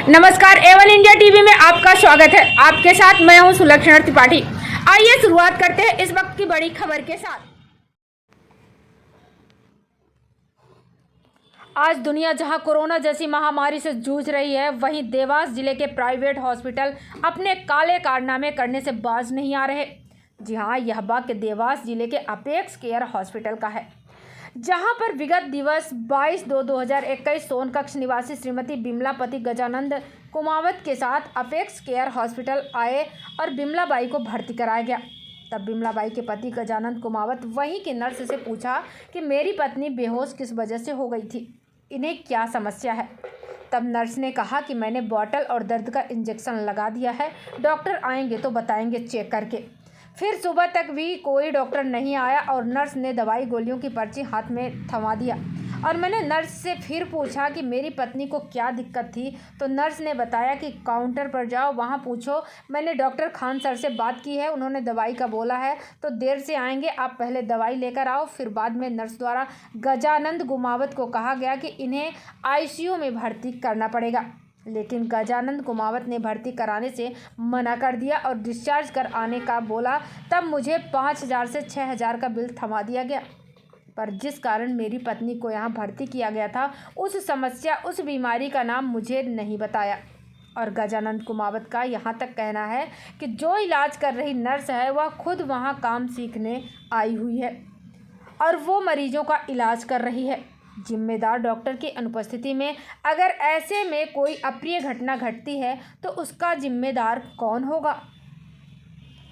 नमस्कार, Avon India TV में आपका स्वागत है। आपके साथ मैं हूं सुलक्षणा त्रिपाठी। आइए शुरुआत करते हैं इस वक्त की बड़ी खबर के साथ। आज दुनिया जहां कोरोना जैसी महामारी से जूझ रही है, वहीं देवास जिले के प्राइवेट हॉस्पिटल अपने काले कारनामे करने से बाज नहीं आ रहे। जी हां, यह वाक्य देवास जिले के अपेक्स केयर हॉस्पिटल का है, जहां पर विगत दिवस 22/2/2021 सोनकक्ष निवासी श्रीमती बिमलापति गजानंद कुमावत के साथ अपेक्स केयर हॉस्पिटल आए और बिमलाबाई को भर्ती कराया गया। तब बिमलाबाई के पति गजानंद कुमावत वहीं के नर्स से पूछा कि मेरी पत्नी बेहोश किस वजह से हो गई थी, इन्हें क्या समस्या है। तब नर्स ने कहा कि मैंने बॉटल और दर्द का इंजेक्शन लगा दिया है, डॉक्टर आएंगे तो बताएंगे चेक करके। फिर सुबह तक भी कोई डॉक्टर नहीं आया और नर्स ने दवाई गोलियों की पर्ची हाथ में थमा दिया और मैंने नर्स से फिर पूछा कि मेरी पत्नी को क्या दिक्कत थी, तो नर्स ने बताया कि काउंटर पर जाओ, वहाँ पूछो, मैंने डॉक्टर खान सर से बात की है, उन्होंने दवाई का बोला है तो देर से आएंगे, आप पहले दवाई लेकर आओ। फिर बाद में नर्स द्वारा गजानंद कुमावत को कहा गया कि इन्हें आईसीयू में भर्ती करना पड़ेगा, लेकिन गजानंद कुमावत ने भर्ती कराने से मना कर दिया और डिस्चार्ज कर आने का बोला। तब मुझे 5,000 से 6,000 का बिल थमा दिया गया, पर जिस कारण मेरी पत्नी को यहाँ भर्ती किया गया था, उस समस्या, उस बीमारी का नाम मुझे नहीं बताया। और गजानंद कुमावत का यहाँ तक कहना है कि जो इलाज कर रही नर्स है वह खुद वहाँ काम सीखने आई हुई है और वो मरीजों का इलाज कर रही है। जिम्मेदार डॉक्टर की अनुपस्थिति में अगर ऐसे में कोई अप्रिय घटना घटती है तो उसका जिम्मेदार कौन होगा।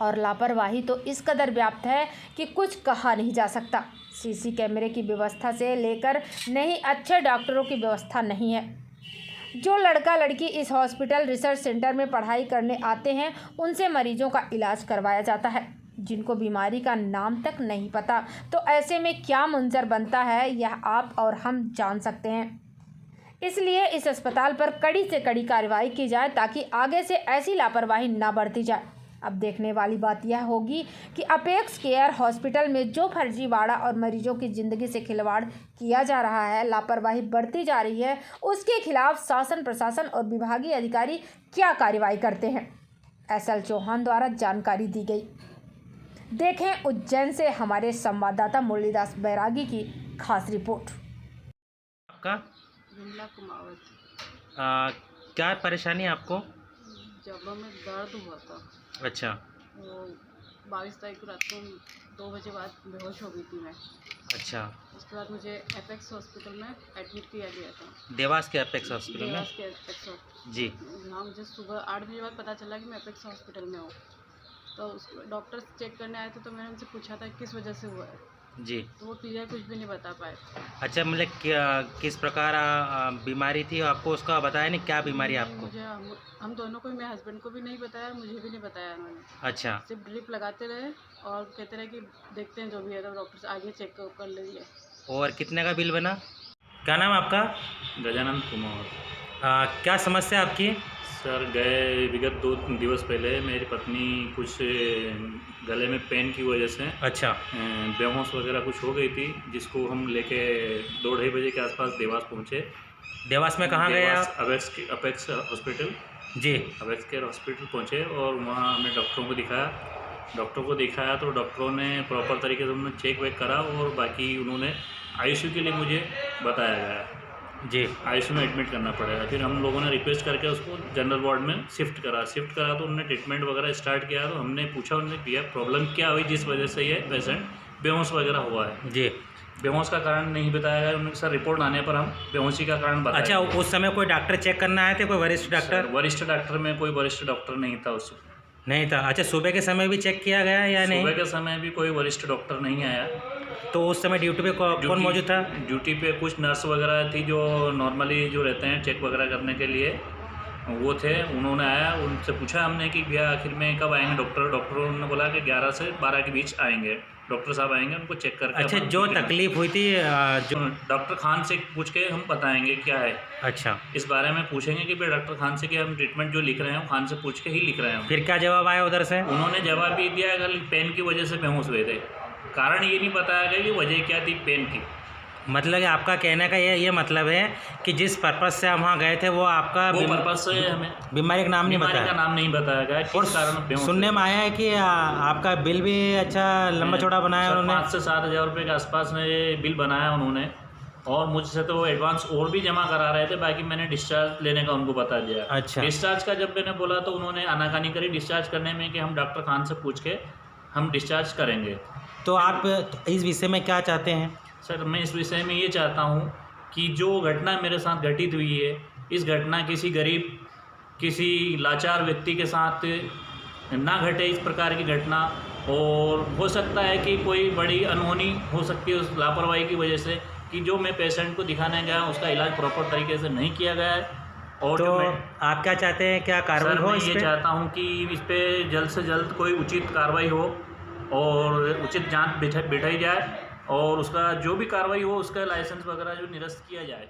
और लापरवाही तो इस कदर व्याप्त है कि कुछ कहा नहीं जा सकता। सीसी कैमरे की व्यवस्था से लेकर नहीं अच्छे डॉक्टरों की व्यवस्था नहीं है। जो लड़का लड़की इस हॉस्पिटल रिसर्च सेंटर में पढ़ाई करने आते हैं, उनसे मरीजों का इलाज करवाया जाता है, जिनको बीमारी का नाम तक नहीं पता। तो ऐसे में क्या मंजर बनता है, यह आप और हम जान सकते हैं। इसलिए इस अस्पताल पर कड़ी से कड़ी कार्रवाई की जाए ताकि आगे से ऐसी लापरवाही ना बढ़ती जाए। अब देखने वाली बात यह होगी कि अपेक्स केयर हॉस्पिटल में जो फर्जीवाड़ा और मरीजों की ज़िंदगी से खिलवाड़ किया जा रहा है, लापरवाही बढ़ती जा रही है, उसके खिलाफ शासन, प्रशासन और विभागीय अधिकारी क्या कार्रवाई करते हैं। SL चौहान द्वारा जानकारी दी गई। देखें उज्जैन से हमारे संवाददाता मुरलीदास बैरागी की खास रिपोर्ट। आपका बिमला कुमावत। क्या परेशानी है आपको? जब में दर्द हुआ था, अच्छा, वो 22 तारीख को रात को 2 बजे बाद बेहोश हो गई थी मैं। अच्छा, उसके बाद मुझे एपेक्स हॉस्पिटल में एडमिट किया गया था। देवास के अपेक्स हॉस्पिटल में? देवास के एपेक्स हॉस्पिटल जी। हाँ, मुझे सुबह 8 बजे बाद पता चला कि मैं एपेक्स हॉस्पिटल में हूँ। तो उस डॉक्टर चेक करने आए थे, तो मैंने उनसे पूछा था किस वजह से हुआ है, जी। तो वो क्लियर कुछ भी नहीं बता पाए। अच्छा, मतलब क्या, किस प्रकार बीमारी थी आपको, उसका बताया नहीं? क्या बीमारी है आपको? मुझे हम दोनों को, मेरे हस्बैंड को भी नहीं बताया, मुझे भी नहीं बताया उन्होंने। अच्छा, सिर्फ ड्रिप लगाते रहे और कहते रहे कि देखते हैं जो भी है, तो डॉक्टर से आगे चेक कर लीजिए। और कितने का बिल बना? क्या नाम है आपका? गजानंद कुमार। क्या समस्या आपकी? सर, गए विगत 2 दिवस पहले मेरी पत्नी कुछ गले में पेन की वजह से अच्छा, बेहोश वगैरह कुछ हो गई थी, जिसको हम लेके 2-2:30 बजे के आसपास देवास पहुँचे। देवास में कहाँ गए आप? Apex hospital. जी। अपेक्स केयर हॉस्पिटल पहुँचे और वहाँ हमने डॉक्टरों को दिखाया तो डॉक्टरों ने प्रॉपर तरीके से उन्होंने चेक वेक करा और बाकी उन्होंने आईसीयू के लिए मुझे बताया गया। जी। आईसीयू में एडमिट करना पड़ेगा। फिर हम लोगों ने रिक्वेस्ट करके उसको जनरल वार्ड में शिफ्ट करा तो उन्होंने ट्रीटमेंट वगैरह स्टार्ट किया। तो हमने पूछा उन्होंने किया प्रॉब्लम क्या हुई जिस वजह से ये पेशेंट बेहोश वगैरह हुआ है। जी। बेहोश का कारण नहीं बताया गया उन्होंने। सर, रिपोर्ट आने पर हम बेहोशी का कारण बताया। अच्छा, उस समय कोई डॉक्टर चेक करना आए थे? कोई वरिष्ठ डॉक्टर? वरिष्ठ डॉक्टर में कोई वरिष्ठ डॉक्टर नहीं था उस नहीं था। अच्छा, सुबह के समय भी चेक किया गया या नहीं? सुबह के समय भी कोई वरिष्ठ डॉक्टर नहीं आया। तो उस समय ड्यूटी पे कौन मौजूद था? ड्यूटी पे कुछ नर्स वगैरह थी जो नॉर्मली जो रहते हैं चेक वगैरह करने के लिए, वो थे। उन्होंने आया, उनसे पूछा हमने कि भैया आखिर में कब आएंगे डॉक्टरों ने बोला कि 11 से 12 के बीच आएंगे, डॉक्टर साहब आएंगे उनको चेक करके। अच्छा, जो तकलीफ हुई थी जो डॉक्टर खान से पूछ के हम बताएंगे क्या है। अच्छा, इस बारे में पूछेंगे कि भाई डॉक्टर खान से कि हम ट्रीटमेंट जो लिख रहे हैं खान से पूछ के ही लिख रहे हैं। फिर क्या जवाब आया उधर से? उन्होंने जवाब भी दिया कि पेन की वजह से बेहोश हुए थे। कारण ये नहीं बताया गया कि वजह क्या थी पेन की। मतलब कि आपका कहने का ये मतलब है कि जिस पर्पज़ से हम वहाँ गए थे वो आपका वो पर्पज से हमें बीमारी का नाम नहीं बीमारी का बताया। नाम नहीं बताया गया, और किस कारण बेहोश सुनने हुए। में आया है कि आपका बिल भी अच्छा लंबा चौड़ा बनाया सर, उन्होंने। 5 से 7 हज़ार रुपये के आसपास में ये बिल बनाया उन्होंने, और मुझसे तो एडवांस और भी जमा करा रहे थे, बाकी मैंने डिस्चार्ज लेने का उनको बता दिया। अच्छा। डिस्चार्ज का जब मैंने बोला तो उन्होंने आनाकानी करी डिस्चार्ज करने में कि हम डॉक्टर खान से पूछ के हम डिस्चार्ज करेंगे। तो आप इस विषय में क्या चाहते हैं? सर, मैं इस विषय में ये चाहता हूँ कि जो घटना मेरे साथ घटित हुई है, इस घटना किसी गरीब, किसी लाचार व्यक्ति के साथ ना घटे इस प्रकार की घटना। और हो सकता है कि कोई बड़ी अनहोनी हो सकती है उस लापरवाही की वजह से, कि जो मैं पेशेंट को दिखाने गया उसका इलाज प्रॉपर तरीके से नहीं किया गया है। और तो जो मैं आप क्या चाहते हैं, क्या कार्रवाई सर, हो मैं इस ये पे? चाहता हूँ कि इस पे जल्द से जल्द कोई उचित कार्रवाई हो और उचित जांच बिठाई जाए, और उसका जो भी कार्रवाई हो उसका लाइसेंस वगैरह जो निरस्त किया जाए।